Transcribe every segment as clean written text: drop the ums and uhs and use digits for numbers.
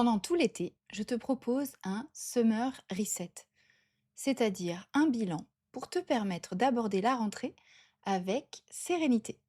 Pendant tout l'été, je te propose un Summer Reset, c'est-à-dire un bilan pour te permettre d'aborder la rentrée avec sérénité.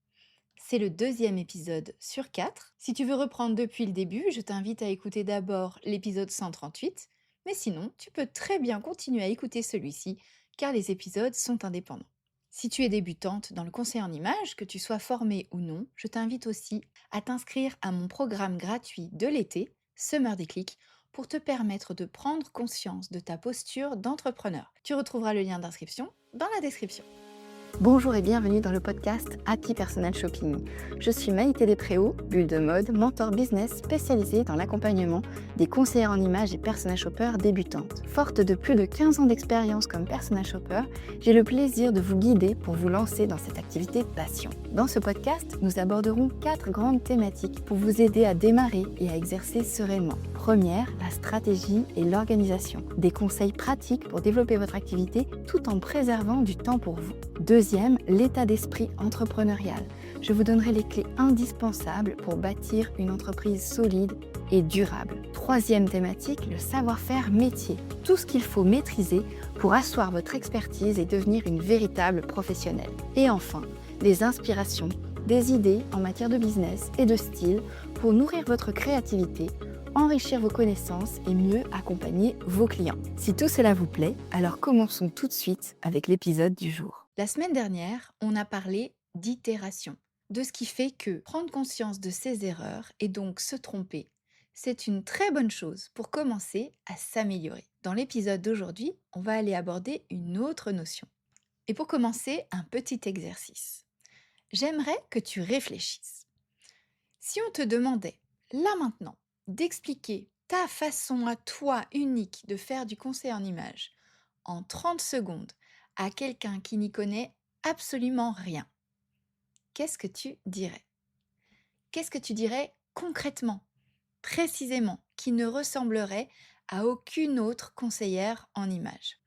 C'est le deuxième épisode sur 4. Si tu veux reprendre depuis le début, je t'invite à écouter d'abord l'épisode 138, mais sinon, tu peux très bien continuer à écouter celui-ci, car les épisodes sont indépendants. Si tu es débutante dans le conseil en images, que tu sois formée ou non, je t'invite aussi à t'inscrire à mon programme gratuit de l'été, Summer Déclic, pour te permettre de prendre conscience de ta posture d'entrepreneur. Tu retrouveras le lien d'inscription dans la description. Bonjour et bienvenue dans le podcast Happy Personal Shopping. Je suis Maïté Despréaux, bulle de mode, mentor business spécialisée dans l'accompagnement des conseillères en images et personal shoppers débutantes. Forte de plus de 15 ans d'expérience comme personal shopper, j'ai le plaisir de vous guider pour vous lancer dans cette activité passion. Dans ce podcast, nous aborderons 4 grandes thématiques pour vous aider à démarrer et à exercer sereinement. Première, la stratégie et l'organisation. Des conseils pratiques pour développer votre activité tout en préservant du temps pour vous. Deuxième, l'état d'esprit entrepreneurial. Je vous donnerai les clés indispensables pour bâtir une entreprise solide et durable. Troisième thématique, le savoir-faire métier. Tout ce qu'il faut maîtriser pour asseoir votre expertise et devenir une véritable professionnelle. Et enfin, des inspirations, des idées en matière de business et de style pour nourrir votre créativité, enrichir vos connaissances et mieux accompagner vos clients. Si tout cela vous plaît, alors commençons tout de suite avec l'épisode du jour. La semaine dernière, on a parlé d'itération, de ce qui fait que prendre conscience de ses erreurs et donc se tromper, c'est une très bonne chose pour commencer à s'améliorer. Dans l'épisode d'aujourd'hui, on va aller aborder une autre notion. Et pour commencer, un petit exercice. J'aimerais que tu réfléchisses. Si on te demandait, là maintenant, d'expliquer ta façon à toi unique de faire du conseil en images en 30 secondes à quelqu'un qui n'y connaît absolument rien, qu'est-ce que tu dirais? Qu'est-ce que tu dirais concrètement, précisément, qui ne ressemblerait à aucune autre conseillère en images?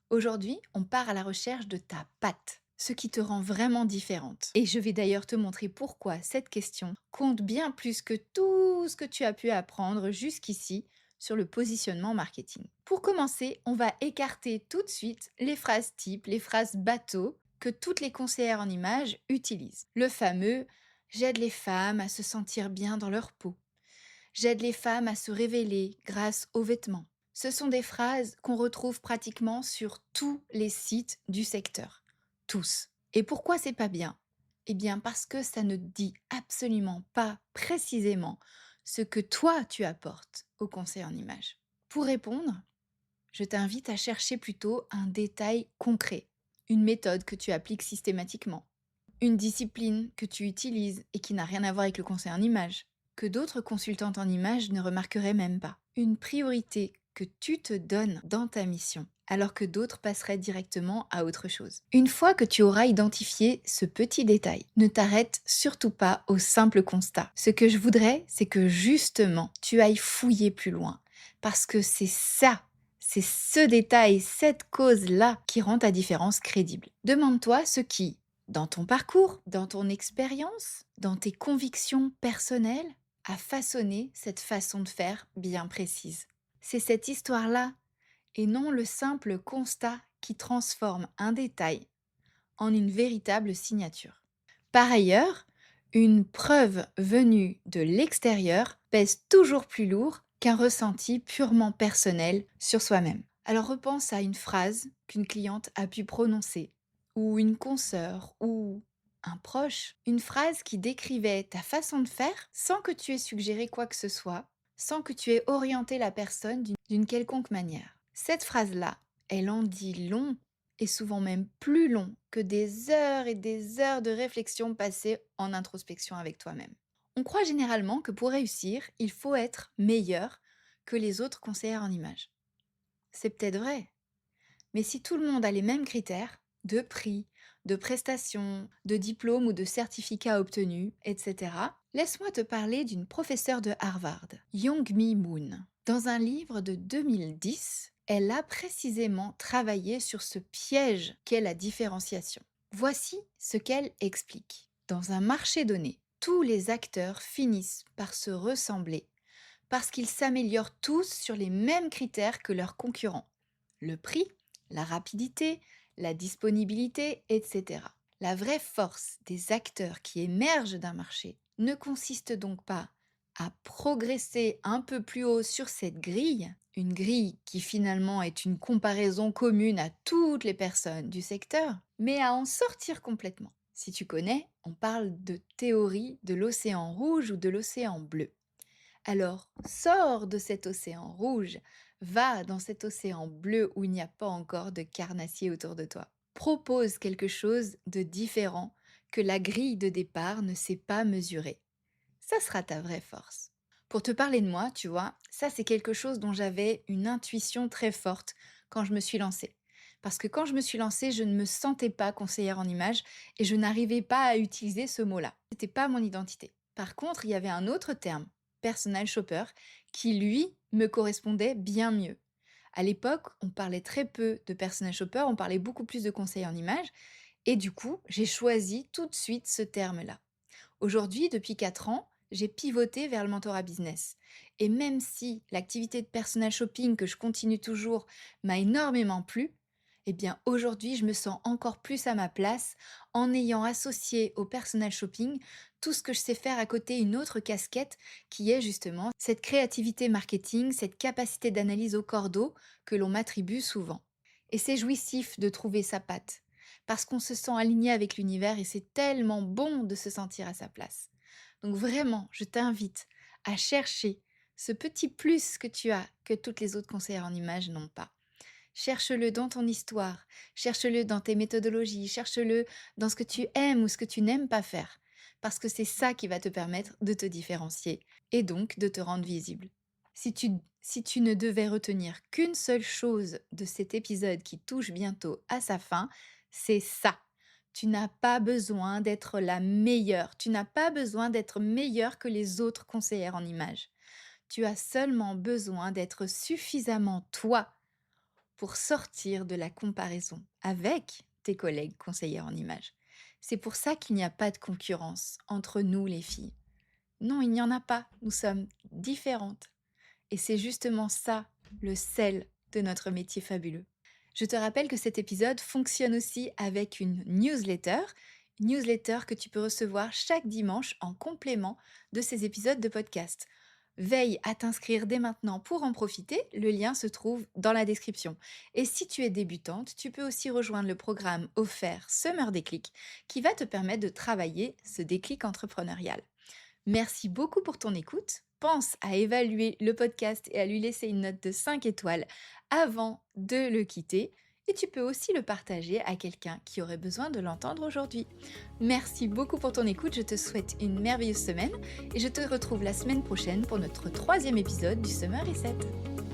Aujourd'hui, on part à la recherche de ta patte, ce qui te rend vraiment différente. Et je vais d'ailleurs te montrer pourquoi cette question compte bien plus que tout ce que tu as pu apprendre jusqu'ici sur le positionnement marketing. Pour commencer, on va écarter tout de suite les phrases types, les phrases bateau que toutes les conseillères en images utilisent. Le fameux «j'aide les femmes à se sentir bien dans leur peau», «j'aide les femmes à se révéler grâce aux vêtements». Ce sont des phrases qu'on retrouve pratiquement sur tous les sites du secteur. Tous. Et pourquoi c'est pas bien? Eh bien parce que ça ne dit absolument pas précisément ce que toi tu apportes au conseil en images. Pour répondre, je t'invite à chercher plutôt un détail concret, une méthode que tu appliques systématiquement, une discipline que tu utilises et qui n'a rien à voir avec le conseil en images, que d'autres consultantes en images ne remarqueraient même pas, une priorité que tu te donnes dans ta mission, alors que d'autres passeraient directement à autre chose. Une fois que tu auras identifié ce petit détail, ne t'arrête surtout pas au simple constat. Ce que je voudrais, c'est que justement, tu ailles fouiller plus loin, parce que c'est ce détail, cette cause-là qui rend ta différence crédible. Demande-toi ce qui, dans ton parcours, dans ton expérience, dans tes convictions personnelles, a façonné cette façon de faire bien précise. C'est cette histoire-là, et non le simple constat qui transforme un détail en une véritable signature. Par ailleurs, une preuve venue de l'extérieur pèse toujours plus lourd qu'un ressenti purement personnel sur soi-même. Alors repense à une phrase qu'une cliente a pu prononcer, ou une consoeur, ou un proche, une phrase qui décrivait ta façon de faire sans que tu aies suggéré quoi que ce soit, sans que tu aies orienté la personne d'une quelconque manière. Cette phrase-là, elle en dit long, et souvent même plus long que des heures et des heures de réflexion passées en introspection avec toi-même. On croit généralement que pour réussir, il faut être meilleur que les autres conseillères en images. C'est peut-être vrai, mais si tout le monde a les mêmes critères de prix, de prestations, de diplômes ou de certificats obtenus, etc., laisse-moi te parler d'une professeure de Harvard, Youngmi Moon. Dans un livre de 2010, elle a précisément travaillé sur ce piège qu'est la différenciation. Voici ce qu'elle explique. Dans un marché donné, tous les acteurs finissent par se ressembler Parce qu'ils s'améliorent tous sur les mêmes critères que leurs concurrents. Le prix, la rapidité, la disponibilité, etc. La vraie force des acteurs qui émergent d'un marché ne consiste donc pas à progresser un peu plus haut sur cette grille, une grille qui finalement est une comparaison commune à toutes les personnes du secteur, mais à en sortir complètement. Si tu connais, on parle de théorie de l'océan rouge ou de l'océan bleu. Alors, sors de cet océan rouge, va dans cet océan bleu où il n'y a pas encore de carnassier autour de toi. Propose quelque chose de différent que la grille de départ ne sait pas mesurer. Ça sera ta vraie force. Pour te parler de moi, tu vois, ça c'est quelque chose dont j'avais une intuition très forte quand je me suis lancée. Parce que quand je me suis lancée, je ne me sentais pas conseillère en image et je n'arrivais pas à utiliser ce mot-là. C'était pas mon identité. Par contre, il y avait un autre terme, personal shopper, qui lui me correspondait bien mieux. À l'époque, on parlait très peu de personal shopper, on parlait beaucoup plus de conseillers en image et du coup, j'ai choisi tout de suite ce terme-là. Aujourd'hui, depuis 4 ans, j'ai pivoté vers le mentorat business. Et même si l'activité de personal shopping que je continue toujours m'a énormément plu, eh bien aujourd'hui, je me sens encore plus à ma place en ayant associé au personal shopping tout ce que je sais faire à côté, une autre casquette qui est justement cette créativité marketing, cette capacité d'analyse au cordeau que l'on m'attribue souvent. Et c'est jouissif de trouver sa patte parce qu'on se sent aligné avec l'univers et c'est tellement bon de se sentir à sa place. Donc vraiment, je t'invite à chercher ce petit plus que tu as que toutes les autres conseillères en images n'ont pas. Cherche-le dans ton histoire, cherche-le dans tes méthodologies, cherche-le dans ce que tu aimes ou ce que tu n'aimes pas faire. Parce que c'est ça qui va te permettre de te différencier et donc de te rendre visible. Si tu ne devais retenir qu'une seule chose de cet épisode qui touche bientôt à sa fin, c'est ça. Tu n'as pas besoin d'être la meilleure, tu n'as pas besoin d'être meilleure que les autres conseillères en images. Tu as seulement besoin d'être suffisamment toi pour sortir de la comparaison avec tes collègues conseillères en images. C'est pour ça qu'il n'y a pas de concurrence entre nous les filles. Non, il n'y en a pas, nous sommes différentes. Et c'est justement ça, le sel de notre métier fabuleux. Je te rappelle que cet épisode fonctionne aussi avec une newsletter que tu peux recevoir chaque dimanche en complément de ces épisodes de podcast. Veille à t'inscrire dès maintenant pour en profiter, le lien se trouve dans la description. Et si tu es débutante, tu peux aussi rejoindre le programme offert Summer Déclic qui va te permettre de travailler ce déclic entrepreneurial. Merci beaucoup pour ton écoute. Pense à évaluer le podcast et à lui laisser une note de 5 étoiles avant de le quitter. Et tu peux aussi le partager à quelqu'un qui aurait besoin de l'entendre aujourd'hui. Merci beaucoup pour ton écoute, je te souhaite une merveilleuse semaine et je te retrouve la semaine prochaine pour notre 3e épisode du Summer Reset.